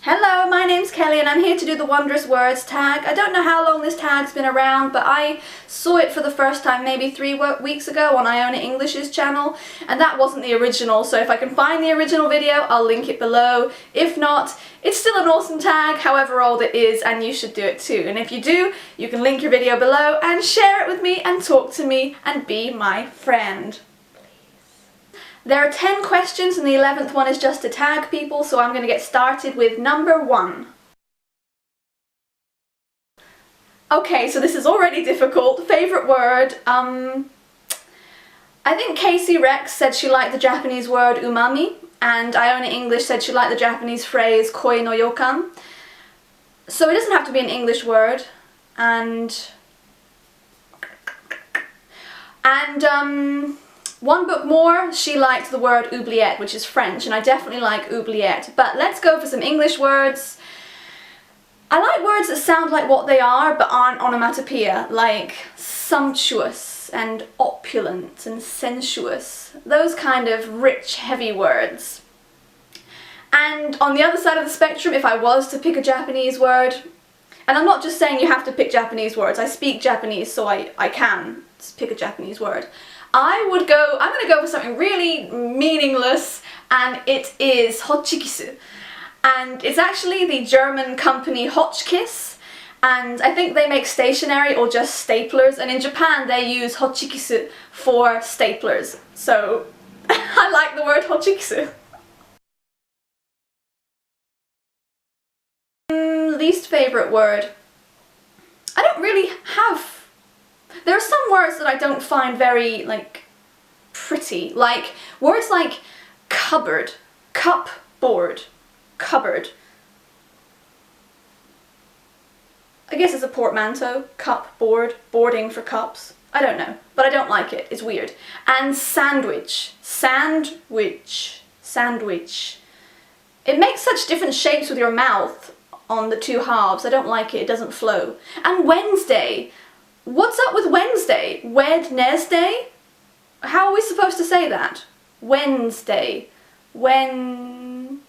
Hello, my name's Kelly and I'm here to do the Wondrous words tag. I don't know how long this tag's been around, but I saw it for the first time maybe 3 weeks ago on Iona English's channel, and that wasn't the original, so if I can find the original video, I'll link it below. If not, it's still an awesome tag, however old it is, and you should do it too. And if you do, you can link your video below and share it with me and talk to me and be my friend. There are 10 questions and the 11th one is just to tag people, so I'm going to get started with number 1. Okay, so this is already difficult. Favourite word, I think Casey Rex said she liked the Japanese word umami, and Iona English said she liked the Japanese phrase koi no yokan. So it doesn't have to be an English word, and one book more, she liked the word oubliette, which is French, and I definitely like oubliette. But let's go for some English words. I like words that sound like what they are, but aren't onomatopoeia, like sumptuous and opulent and sensuous. Those kind of rich, heavy words. And on the other side of the spectrum, if I was to pick a Japanese word, and I'm not just saying you have to pick Japanese words, I speak Japanese, so I can pick a Japanese word. I'm going to go for something really meaningless, and it is Hotchikisu. And it's actually the German company Hotchkiss, and I think they make stationery or just staplers, and in Japan they use Hotchikisu for staplers. So I like the word Hotchikisu. Least favourite word. I don't really have. There are some words that I don't find very, pretty. Like, words like cupboard, cupboard, cupboard. I guess it's a portmanteau, cupboard, boarding for cups. I don't know, but I don't like it. It's weird. And sandwich, sandwich, sandwich. It makes such different shapes with your mouth on the two halves. I don't like it. It doesn't flow. And Wednesday. What's up with Wednesday? Wednesday? How are we supposed to say that? Wednesday. Wednesday.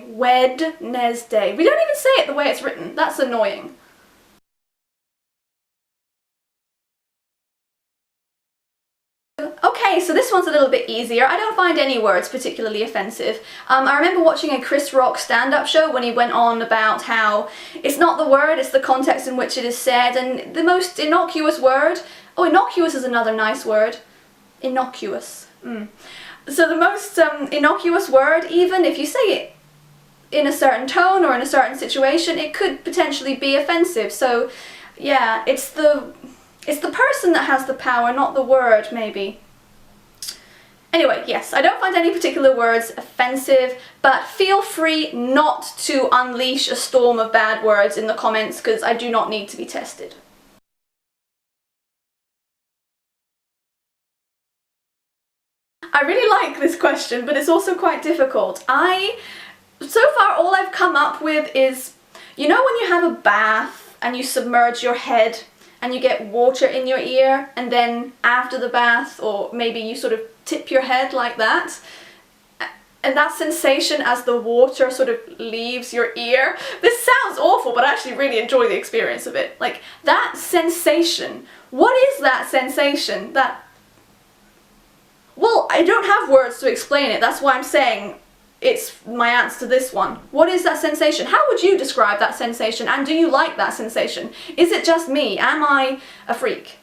Wednesday. We don't even say it the way it's written. That's annoying. Okay, so this one's a little bit easier. I don't find any words particularly offensive. I remember watching a Chris Rock stand-up show when he went on about how it's not the word, it's the context in which it is said, and the most innocuous word... Oh, innocuous is another nice word. Innocuous. So the most innocuous word, even if you say it in a certain tone or in a certain situation, it could potentially be offensive. So, yeah, it's the person that has the power, not the word, maybe. Anyway, yes, I don't find any particular words offensive, but feel free not to unleash a storm of bad words in the comments, because I do not need to be tested. I really like this question, but it's also quite difficult. So far all I've come up with is, you know when you have a bath and you submerge your head and you get water in your ear, and then after the bath, or maybe you sort of tip your head like that, and that sensation as the water sort of leaves your ear. This sounds awful, but I actually really enjoy the experience of it. Like, that sensation. What is that sensation? Well, I don't have words to explain it. That's why I'm saying it's my answer to this one. What is that sensation? How would you describe that sensation? And do you like that sensation? Is it just me? Am I a freak?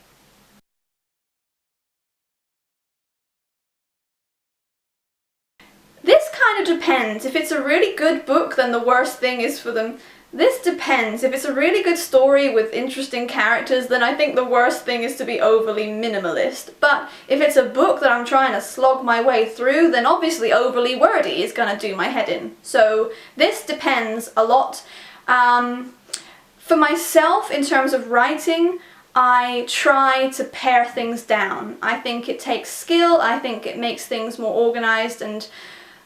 This kind of depends. If it's a really good book, then the worst thing is for them. This depends. If it's a really good story with interesting characters, then I think the worst thing is to be overly minimalist. But if it's a book that I'm trying to slog my way through, then obviously overly wordy is gonna do my head in. So this depends a lot. For myself, in terms of writing, I try to pare things down. I think it takes skill, I think it makes things more organized and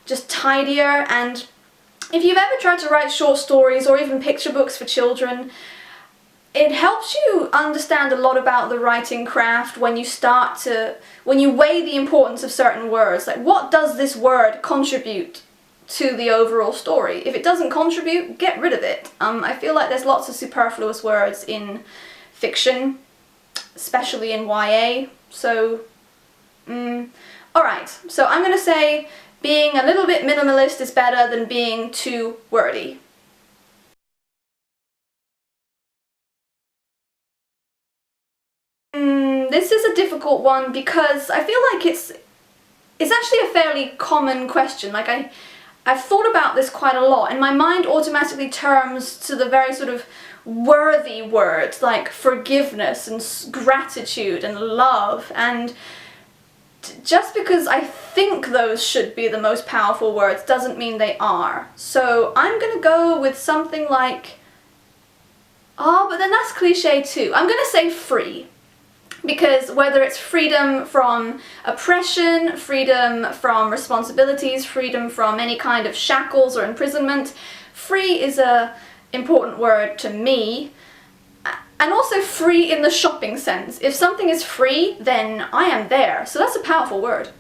just tidier, and if you've ever tried to write short stories or even picture books for children, it helps you understand a lot about the writing craft when you weigh the importance of certain words. Like, what does this word contribute to the overall story. If it doesn't contribute, get rid of it. I feel like there's lots of superfluous words in fiction, especially in YA, so alright, so I'm going to say being a little bit minimalist is better than being too wordy. This is a difficult one because I feel like it's actually a fairly common question. Like I've thought about this quite a lot, and my mind automatically turns to the very sort of worthy words like forgiveness and gratitude and love, and just because I think those should be the most powerful words doesn't mean they are. So I'm gonna go with something like, but then that's cliche too. I'm gonna say free. Because whether it's freedom from oppression, freedom from responsibilities, freedom from any kind of shackles or imprisonment, free is a important word to me. And also free in the shopping sense. If something is free, then I am there. So that's a powerful word.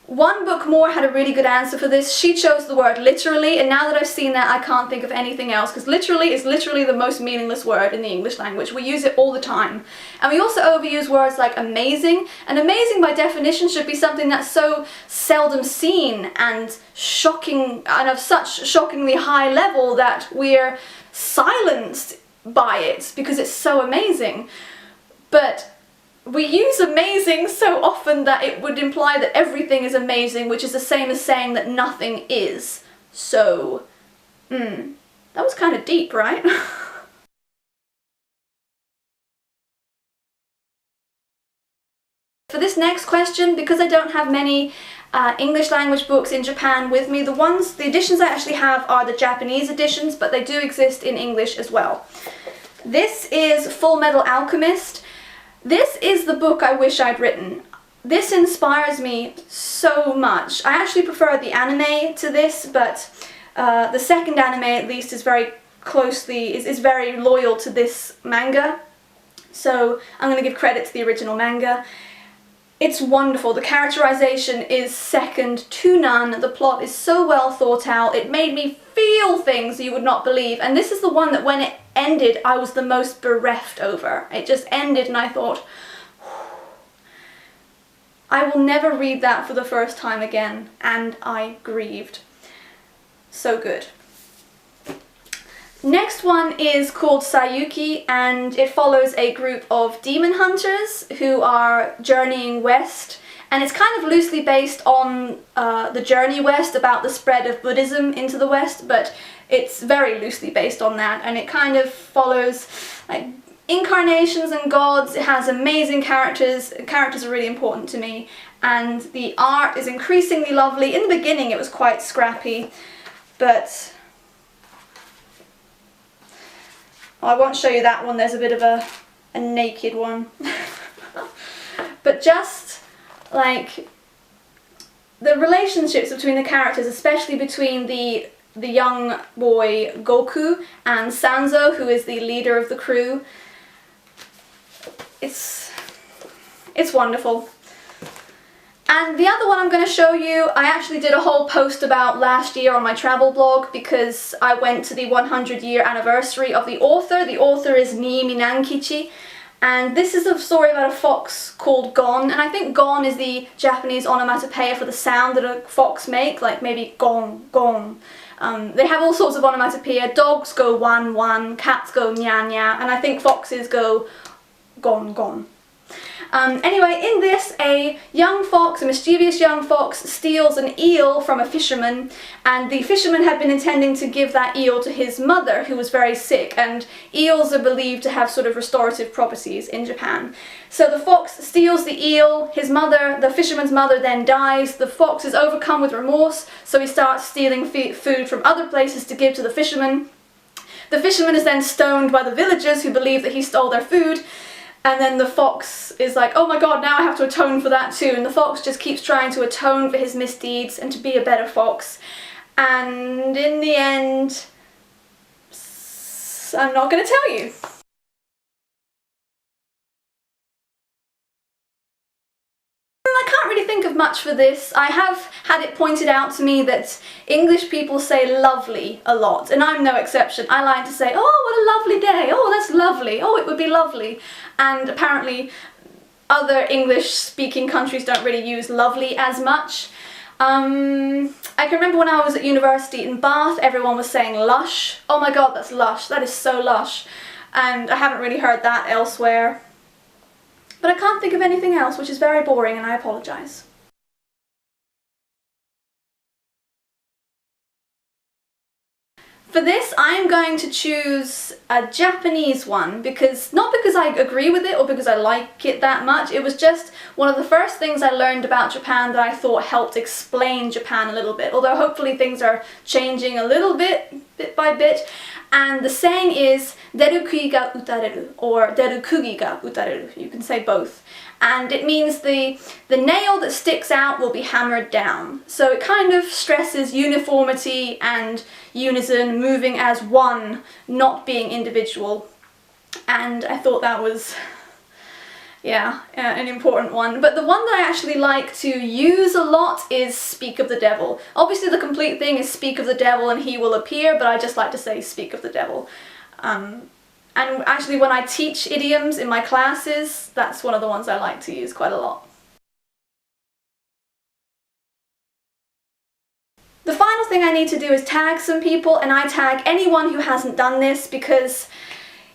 One Book More had a really good answer for this. She chose the word literally, and now that I've seen that, I can't think of anything else, because literally is literally the most meaningless word in the English language. We use it all the time. And we also overuse words like amazing, and amazing by definition should be something that's so seldom seen and shocking, and of such shockingly high level that we're silenced by it because it's so amazing. But we use amazing so often that it would imply that everything is amazing, which is the same as saying that nothing is. So, that was kind of deep, right? For this next question, because I don't have many English language books in Japan with me, the editions I actually have are the Japanese editions, but they do exist in English as well. This is Full Metal Alchemist. This is the book I wish I'd written. This inspires me so much. I actually prefer the anime to this, but the second anime at least is very very loyal to this manga. So I'm going to give credit to the original manga. It's wonderful. The characterization is second to none. The plot is so well thought out. It made me feel things you would not believe. And this is the one that when it ended, I was the most bereft over. It just ended and I thought, I will never read that for the first time again. And I grieved. So good. Next one is called Sayuki, and it follows a group of demon hunters who are journeying west, and it's kind of loosely based on the journey west, about the spread of Buddhism into the west, but it's very loosely based on that, and it kind of follows like incarnations and gods. It has amazing characters. Characters are really important to me, and the art is increasingly lovely. In the beginning it was quite scrappy, but I won't show you that one, there's a bit of a naked one. But just like the relationships between the characters, especially between the young boy Goku and Sanzo, who is the leader of the crew, it's wonderful. And the other one I'm going to show you, I actually did a whole post about last year on my travel blog because I went to the 100-year anniversary of the author. The author is Nii Minankichi, and this is a story about a fox called Gon, and I think Gon is the Japanese onomatopoeia for the sound that a fox makes, like maybe gong, gong. They have all sorts of onomatopoeia. Dogs go wan, wan, cats go nya, nya, and I think foxes go gon, gon. Anyway, in this, a young fox, a mischievous young fox, steals an eel from a fisherman, and the fisherman had been intending to give that eel to his mother, who was very sick, and eels are believed to have sort of restorative properties in Japan. So the fox steals the eel, the fisherman's mother then dies, the fox is overcome with remorse, so he starts stealing food from other places to give to the fisherman. The fisherman is then stoned by the villagers who believe that he stole their food. And then the fox is like, oh my god, now I have to atone for that too. And the fox just keeps trying to atone for his misdeeds and to be a better fox. And in the end, I'm not going to tell you. think of much for this. I have had it pointed out to me that English people say lovely a lot, and I'm no exception. I like to say, oh, what a lovely day, oh, that's lovely, oh, it would be lovely. And apparently other English-speaking countries don't really use lovely as much. I can remember when I was at university in Bath, everyone was saying lush. Oh my god, that's lush, that is so lush. And I haven't really heard that elsewhere. But I can't think of anything else, which is very boring, and I apologise. For this, I'm going to choose a Japanese one, not because I agree with it or because I like it that much. It was just one of the first things I learned about Japan that I thought helped explain Japan a little bit, although hopefully things are changing a little bit by bit. And the saying is, derukugi ga utareru, or derukugi ga utareru. You can say both. And it means the nail that sticks out will be hammered down. So it kind of stresses uniformity and unison, moving as one, not being individual. And I thought that was, yeah, an important one. But the one that I actually like to use a lot is speak of the devil. Obviously the complete thing is speak of the devil and he will appear, but I just like to say speak of the devil. And actually when I teach idioms in my classes, that's one of the ones I like to use quite a lot. The final thing I need to do is tag some people, and I tag anyone who hasn't done this because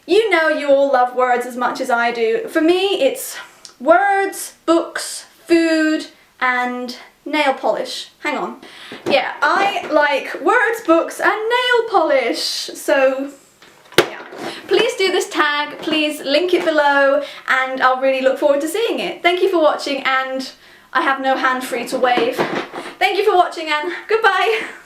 you know you all love words as much as I do. For me it's words, books, food and nail polish. Hang on. Yeah, I like words, books and nail polish. So please do this tag, please link it below, and I'll really look forward to seeing it. Thank you for watching, and I have no hand free to wave. Thank you for watching and goodbye!